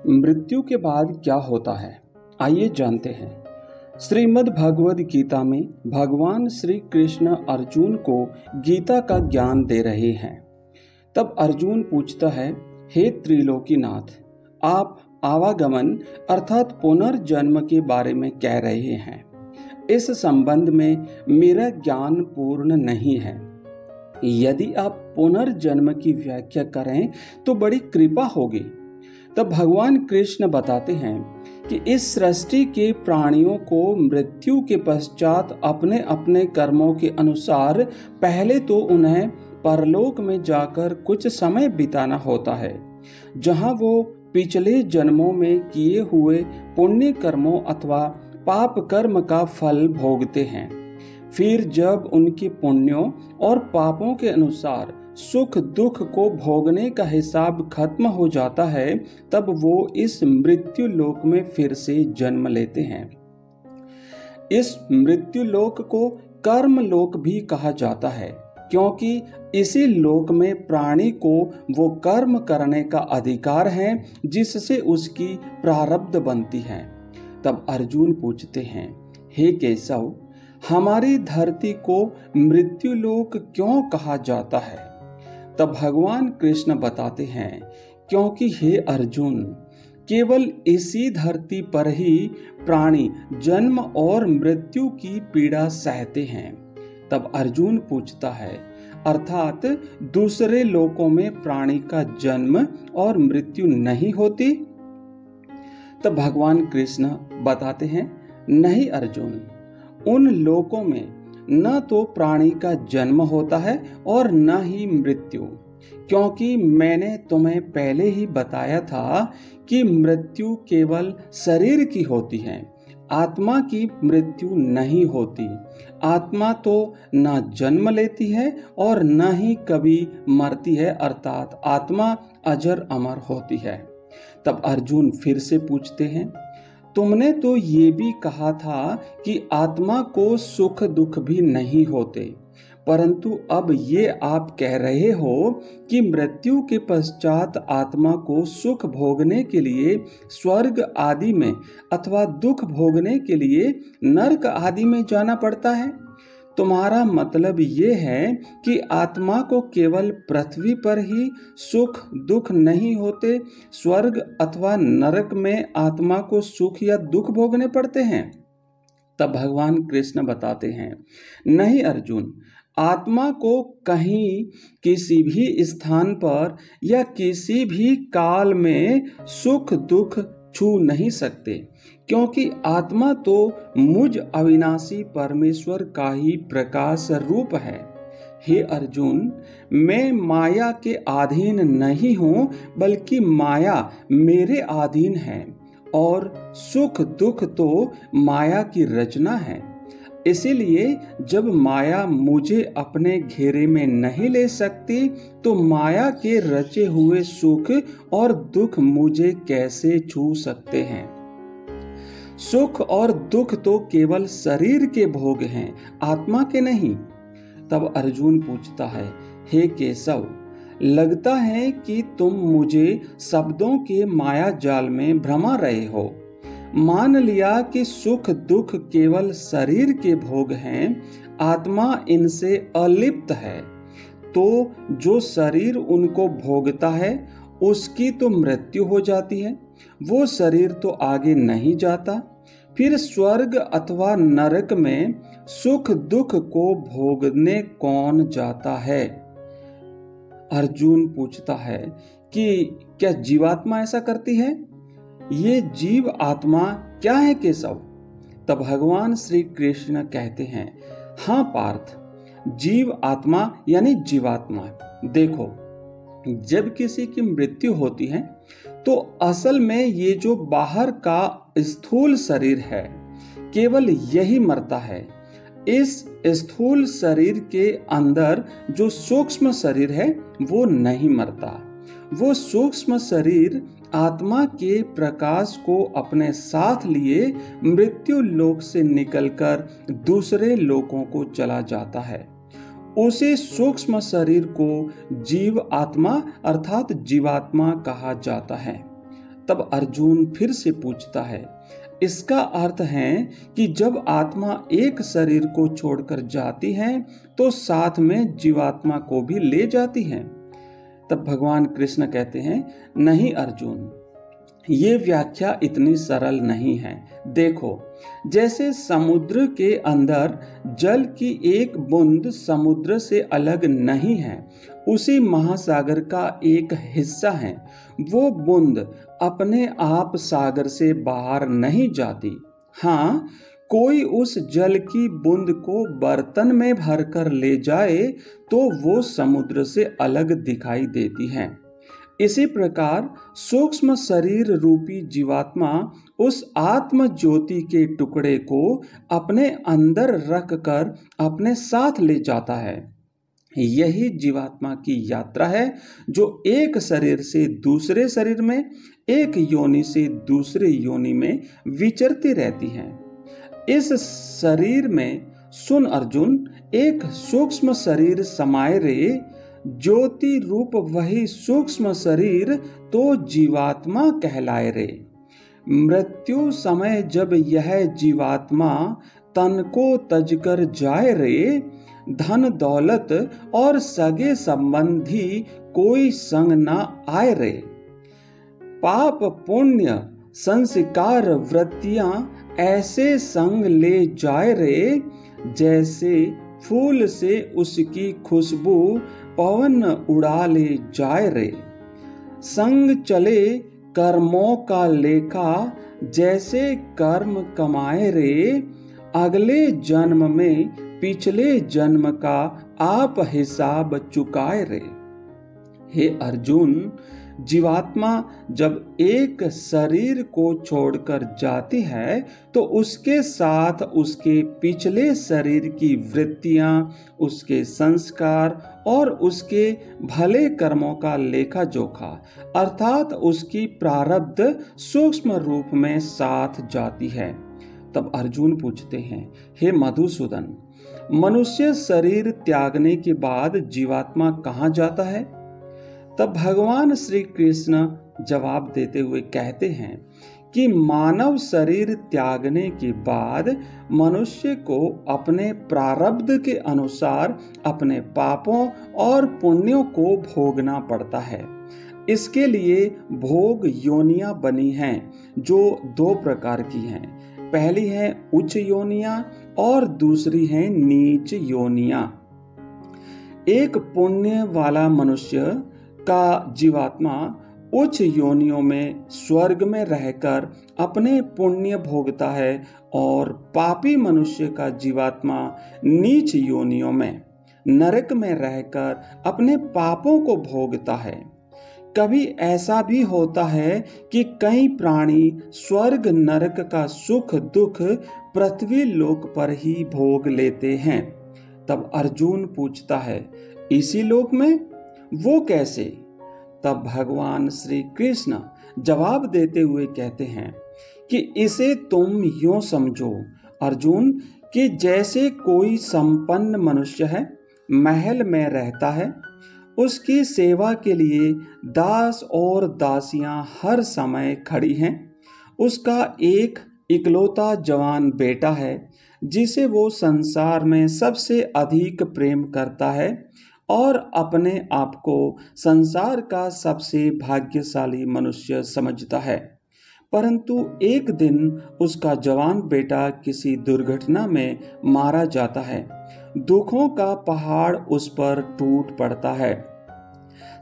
मृत्यु के बाद क्या होता है, आइए जानते हैं। श्रीमद् भगवद गीता में भगवान श्री कृष्ण अर्जुन को गीता का ज्ञान दे रहे हैं। तब अर्जुन पूछता है, हे त्रिलोकीनाथ, आप आवागमन अर्थात पुनर्जन्म के बारे में कह रहे हैं। इस संबंध में मेरा ज्ञान पूर्ण नहीं है। यदि आप पुनर्जन्म की व्याख्या करें तो बड़ी कृपा होगी। तब भगवान कृष्ण बताते हैं कि इस सृष्टि के प्राणियों को मृत्यु के पश्चात अपने अपने कर्मों के अनुसार पहले तो उन्हें परलोक में जाकर कुछ समय बिताना होता है, जहां वो पिछले जन्मों में किए हुए पुण्य कर्मों अथवा पाप कर्म का फल भोगते हैं। फिर जब उनके पुण्यों और पापों के अनुसार सुख दुख को भोगने का हिसाब खत्म हो जाता है, तब वो इस मृत्यु लोक में फिर से जन्म लेते हैं। इस मृत्यु लोक को कर्म लोक भी कहा जाता है, क्योंकि इसी लोक में प्राणी को वो कर्म करने का अधिकार है जिससे उसकी प्रारब्ध बनती है। तब अर्जुन पूछते हैं, हे केशव, हमारी धरती को मृत्यु लोक क्यों कहा जाता है? तब भगवान कृष्ण बताते हैं, क्योंकि हे अर्जुन, केवल इसी धरती पर ही प्राणी जन्म और मृत्यु की पीड़ा सहते हैं। तब अर्जुन पूछता है, अर्थात दूसरे लोकों में प्राणी का जन्म और मृत्यु नहीं होती? तब भगवान कृष्ण बताते हैं, नहीं अर्जुन, उन लोकों में न तो प्राणी का जन्म होता है और न ही मृत्यु, क्योंकि मैंने तुम्हें पहले ही बताया था कि मृत्यु केवल शरीर की होती है, आत्मा की मृत्यु नहीं होती। आत्मा तो न जन्म लेती है और न ही कभी मरती है, अर्थात आत्मा अजर अमर होती है। तब अर्जुन फिर से पूछते हैं, तुमने तो ये भी कहा था कि आत्मा को सुख दुख भी नहीं होते, परंतु अब ये आप कह रहे हो कि मृत्यु के पश्चात आत्मा को सुख भोगने के लिए स्वर्ग आदि में अथवा दुख भोगने के लिए नरक आदि में जाना पड़ता है। तुम्हारा मतलब ये है कि आत्मा को केवल पृथ्वी पर ही सुख दुख नहीं होते, स्वर्ग अथवा नरक में आत्मा को सुख या दुख भोगने पड़ते हैं? तब भगवान कृष्ण बताते हैं, नहीं अर्जुन, आत्मा को कहीं किसी भी स्थान पर या किसी भी काल में सुख दुख छू नहीं सकते, क्योंकि आत्मा तो मुझ अविनाशी परमेश्वर का ही प्रकाश रूप है। हे अर्जुन, मैं माया के अधीन नहीं हूँ, बल्कि माया मेरे अधीन है और सुख दुख तो माया की रचना है। इसीलिए जब माया मुझे अपने घेरे में नहीं ले सकती, तो माया के रचे हुए सुख और दुख मुझे कैसे छू सकते हैं? सुख और दुख तो केवल शरीर के भोग हैं, आत्मा के नहीं। तब अर्जुन पूछता है, हे केशव, लगता है कि तुम मुझे शब्दों के माया जाल में भ्रमा रहे हो। मान लिया कि सुख दुख केवल शरीर के भोग हैं, आत्मा इनसे अलिप्त है, तो जो शरीर उनको भोगता है उसकी तो मृत्यु हो जाती है, वो शरीर तो आगे नहीं जाता। फिर स्वर्ग अथवा नरक में सुख दुख को भोगने कौन जाता है? अर्जुन पूछता है कि क्या जीवात्मा ऐसा करती है? ये जीव आत्मा क्या है केशव? तब भगवान श्री कृष्ण कहते हैं, हाँ पार्थ, जीव आत्मा यानी जीवात्मा। देखो, जब किसी की मृत्यु होती है तो असल में ये जो बाहर का स्थूल शरीर है, केवल यही मरता है। इस स्थूल शरीर के अंदर जो सूक्ष्म शरीर है वो नहीं मरता। वो सूक्ष्म शरीर आत्मा के प्रकाश को अपने साथ लिए मृत्यु लोक से निकलकर दूसरे लोकों को चला जाता है। उसी सूक्ष्म शरीर को जीव आत्मा अर्थात जीवात्मा कहा जाता है। तब अर्जुन फिर से पूछता है, इसका अर्थ है कि जब आत्मा एक शरीर को छोड़कर जाती है तो साथ में जीवात्मा को भी ले जाती है? तब भगवान कृष्ण कहते हैं, नहीं अर्जुन, ये व्याख्या इतनी सरल नहीं है। देखो, जैसे समुद्र के अंदर जल की एक बूंद समुद्र से अलग नहीं है, उसी महासागर का एक हिस्सा है। वो बूंद अपने आप सागर से बाहर नहीं जाती। हाँ, कोई उस जल की बूंद को बर्तन में भरकर ले जाए तो वो समुद्र से अलग दिखाई देती है। इसी प्रकार सूक्ष्म शरीर रूपी जीवात्मा उस आत्म ज्योति के टुकड़े को अपने अंदर रखकर अपने साथ ले जाता है। यही जीवात्मा की यात्रा है, जो एक शरीर से दूसरे शरीर में, एक योनि से दूसरे योनि में विचरती रहती है। इस शरीर में सुन अर्जुन, एक सूक्ष्म शरीर समाये रे, ज्योति रूप वही सूक्ष्म शरीर तो जीवात्मा कहलाए रे। मृत्यु समय जब यह जीवात्मा तन को तजकर जाए रे, धन दौलत और सगे संबंधी कोई संग न आए रे। पाप पुण्य संस्कार वृत्तियां ऐसे संग ले जाए रे, जैसे फूल से उसकी खुशबू पवन उड़ा ले जाए रे। संग चले कर्मों का लेखा, जैसे कर्म कमाए रे, अगले जन्म में पिछले जन्म का आप हिसाब चुकाए रे। हे अर्जुन, जीवात्मा जब एक शरीर को छोड़कर जाती है तो उसके साथ उसके पिछले शरीर की वृत्तियां, उसके संस्कार और उसके भले कर्मों का लेखा जोखा अर्थात उसकी प्रारब्ध सूक्ष्म रूप में साथ जाती है। तब अर्जुन पूछते हैं, हे मधुसूदन, मनुष्य शरीर त्यागने के बाद जीवात्मा कहाँ जाता है? तब भगवान श्री कृष्ण जवाब देते हुए कहते हैं कि मानव शरीर त्यागने के बाद मनुष्य को अपने प्रारब्ध के अनुसार अपने पापों और पुण्यों को भोगना पड़ता है। इसके लिए भोग योनियां बनी हैं, जो दो प्रकार की हैं। पहली है उच्च योनियां और दूसरी है नीच योनियां। एक पुण्य वाला मनुष्य का जीवात्मा उच्च योनियों में स्वर्ग में रहकर अपने पुण्य भोगता है और पापी मनुष्य का जीवात्मा नीच योनियों में नरक में रहकर अपने पापों को भोगता है। कभी ऐसा भी होता है कि कई प्राणी स्वर्ग नरक का सुख दुख पृथ्वी लोक पर ही भोग लेते हैं। तब अर्जुन पूछता है, इसी लोक में? वो कैसे? तब भगवान श्री कृष्ण जवाब देते हुए कहते हैं कि इसे तुम यूं समझो अर्जुन, कि जैसे कोई संपन्न मनुष्य है, महल में रहता है, उसकी सेवा के लिए दास और दासियां हर समय खड़ी हैं। उसका एक इकलौता जवान बेटा है जिसे वो संसार में सबसे अधिक प्रेम करता है और अपने आप को संसार का सबसे भाग्यशाली मनुष्य समझता है। परंतु एक दिन उसका जवान बेटा किसी दुर्घटना में मारा जाता है। दुखों का पहाड़ उस पर टूट पड़ता है।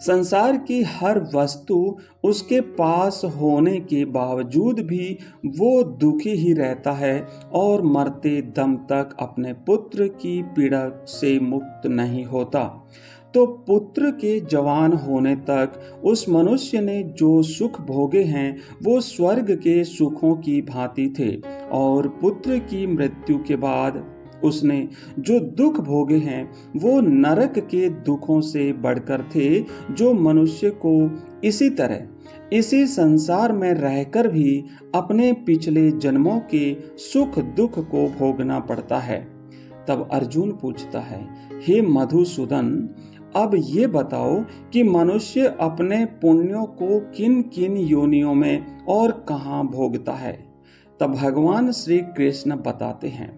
संसार की हर वस्तु उसके पास होने के बावजूद भी वो दुखी ही रहता है और मरते दम तक अपने पुत्र की पीड़ा से मुक्त नहीं होता। तो पुत्र के जवान होने तक उस मनुष्य ने जो सुख भोगे हैं वो स्वर्ग के सुखों की भांति थे, और पुत्र की मृत्यु के बाद उसने जो दुख भोगे हैं वो नरक के दुखों से बढ़कर थे, जो मनुष्य को इसी तरह इसी संसार में रहकर भी अपने पिछले जन्मों के सुख दुख को भोगना पड़ता है। तब अर्जुन पूछता है, हे मधुसूदन, अब ये बताओ कि मनुष्य अपने पुण्यों को किन किन योनियों में और कहाँ भोगता है। तब भगवान श्री कृष्ण बताते हैं,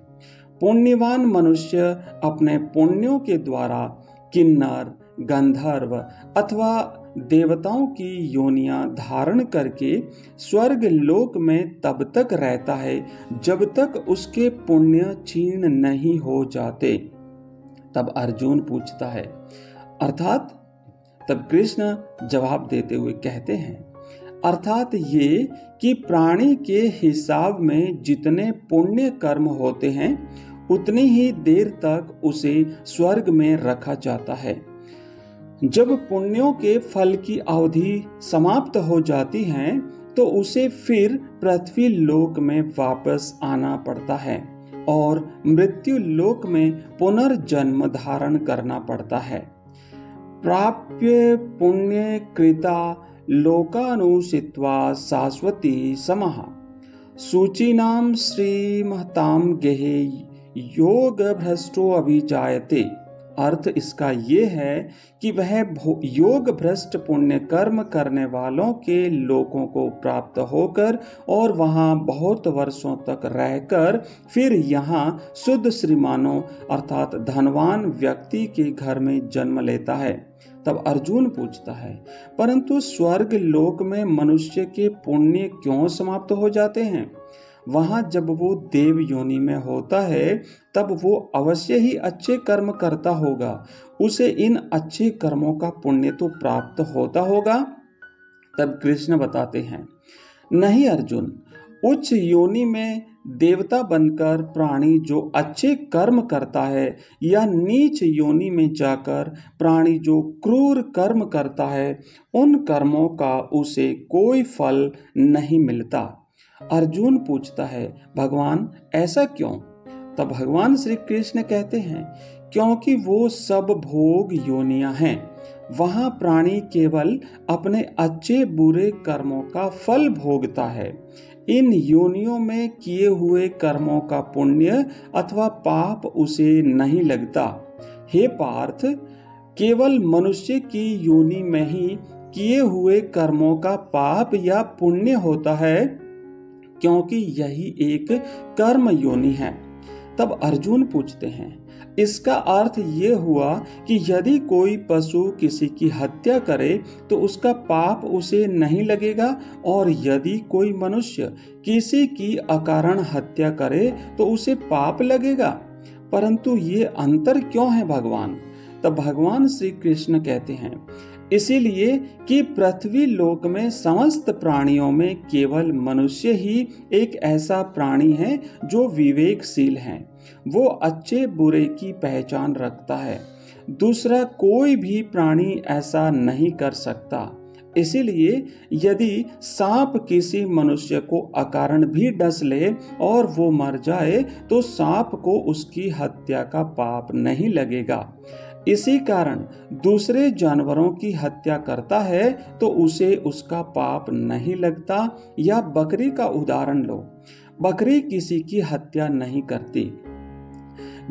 पुण्यवान मनुष्य अपने पुण्यों के द्वारा किन्नर, गंधर्व अथवा देवताओं की योनियां धारण करके स्वर्ग लोक में तब तक रहता है जब तक उसके पुण्य क्षीण नहीं हो जाते। तब अर्जुन पूछता है, अर्थात? तब कृष्ण जवाब देते हुए कहते हैं, अर्थात ये कि प्राणी के हिसाब में जितने पुण्य कर्म होते हैं उतनी ही देर तक उसे स्वर्ग में रखा जाता है। जब पुण्यों के फल की अवधि समाप्त हो जाती है तो उसे फिर पृथ्वी लोक में वापस आना पड़ता है और मृत्यु लोक में पुनर्जन्म धारण करना पड़ता है। प्राप्य पुण्य कृता लोकानुसित्वा शाश्वती समः सूचीनाम श्रीमहताम गेहे योग भ्रष्टो अभिजायते। अर्थ इसका ये है कि वह योग भ्रष्ट पुण्य कर्म करने वालों के लोकों को प्राप्त होकर और वहां बहुत वर्षों तक रहकर फिर यहाँ शुद्ध श्रीमानों अर्थात धनवान व्यक्ति के घर में जन्म लेता है। तब अर्जुन पूछता है, परंतु स्वर्ग लोक में मनुष्य के पुण्य क्यों समाप्त हो जाते हैं? वहां जब वो देव योनि में होता है तब वो अवश्य ही अच्छे कर्म करता होगा, उसे इन अच्छे कर्मों का पुण्य तो प्राप्त होता होगा। तब कृष्ण बताते हैं, नहीं अर्जुन, उच्च योनि में देवता बनकर प्राणी जो अच्छे कर्म करता है या नीच योनि में जाकर प्राणी जो क्रूर कर्म करता है उन कर्मों का उसे कोई फल नहीं मिलता। अर्जुन पूछता है, भगवान ऐसा क्यों? तब भगवान श्री कृष्ण कहते हैं, क्योंकि वो सब भोग योनियां हैं। वहां प्राणी केवल अपने अच्छे बुरे कर्मों का फल भोगता है। इन योनियों में किए हुए कर्मों का पुण्य अथवा पाप उसे नहीं लगता। हे पार्थ, केवल मनुष्य की योनि में ही किए हुए कर्मों का पाप या पुण्य होता है, क्योंकि यही एक कर्म योनि है। तब अर्जुन पूछते हैं, इसका अर्थ ये हुआ कि यदि कोई पशु किसी की हत्या करे तो उसका पाप उसे नहीं लगेगा, और यदि कोई मनुष्य किसी की अकारण हत्या करे तो उसे पाप लगेगा। परंतु ये अंतर क्यों है भगवान? तब भगवान श्री कृष्ण कहते हैं, इसीलिए कि पृथ्वी लोक में समस्त प्राणियों में केवल मनुष्य ही एक ऐसा प्राणी है जो विवेकशील है। वो अच्छे बुरे की पहचान रखता है। दूसरा कोई भी प्राणी ऐसा नहीं कर सकता। इसीलिए यदि सांप किसी मनुष्य को अकारण भी डस ले और वो मर जाए तो सांप को उसकी हत्या का पाप नहीं लगेगा। इसी कारण दूसरे जानवरों की हत्या करता है तो उसे उसका पाप नहीं लगता। या बकरी का उदाहरण लो, बकरी किसी की हत्या नहीं करती,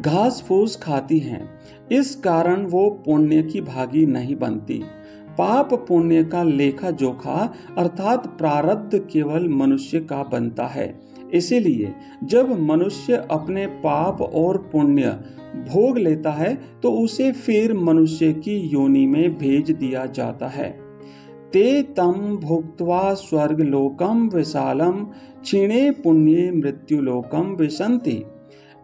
घास फूस खाती हैं, इस कारण वो पुण्य की भागी नहीं बनती। पाप पुण्य का लेखा जोखा अर्थात प्रारब्ध केवल मनुष्य का बनता है। इसीलिए जब मनुष्य अपने पाप और पुण्य भोग लेता है तो उसे फिर मनुष्य की योनि में भेज दिया जाता है। ते तम भुक्त्वा स्वर्ग लोकम विशालम क्षीणे पुण्ये मृत्यु लोकम विशन्ति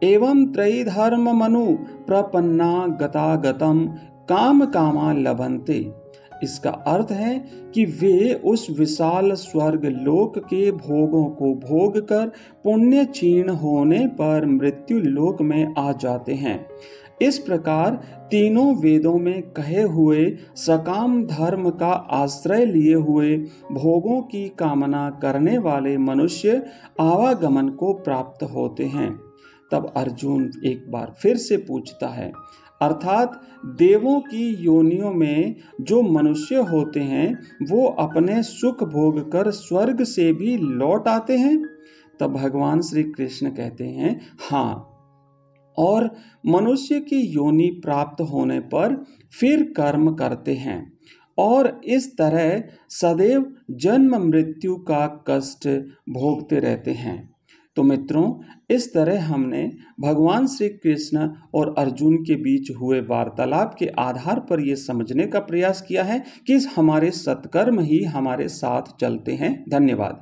एवं त्रैधर्म मनु प्रपन्ना गतागतम काम कामा लभन्ते। इसका अर्थ है कि वे उस विशाल स्वर्ग लोक के भोगों को भोग कर पुण्य क्षीण होने पर मृत्यु लोक में आ जाते हैं। इस प्रकार तीनों वेदों में कहे हुए सकाम धर्म का आश्रय लिए हुए भोगों की कामना करने वाले मनुष्य आवागमन को प्राप्त होते हैं। तब अर्जुन एक बार फिर से पूछता है, अर्थात देवों की योनियों में जो मनुष्य होते हैं वो अपने सुख भोग कर स्वर्ग से भी लौट आते हैं? तब भगवान श्री कृष्ण कहते हैं, हाँ, और मनुष्य की योनि प्राप्त होने पर फिर कर्म करते हैं और इस तरह सदैव जन्म मृत्यु का कष्ट भोगते रहते हैं। तो मित्रों, इस तरह हमने भगवान श्री कृष्ण और अर्जुन के बीच हुए वार्तालाप के आधार पर यह समझने का प्रयास किया है कि हमारे सत्कर्म ही हमारे साथ चलते हैं। धन्यवाद।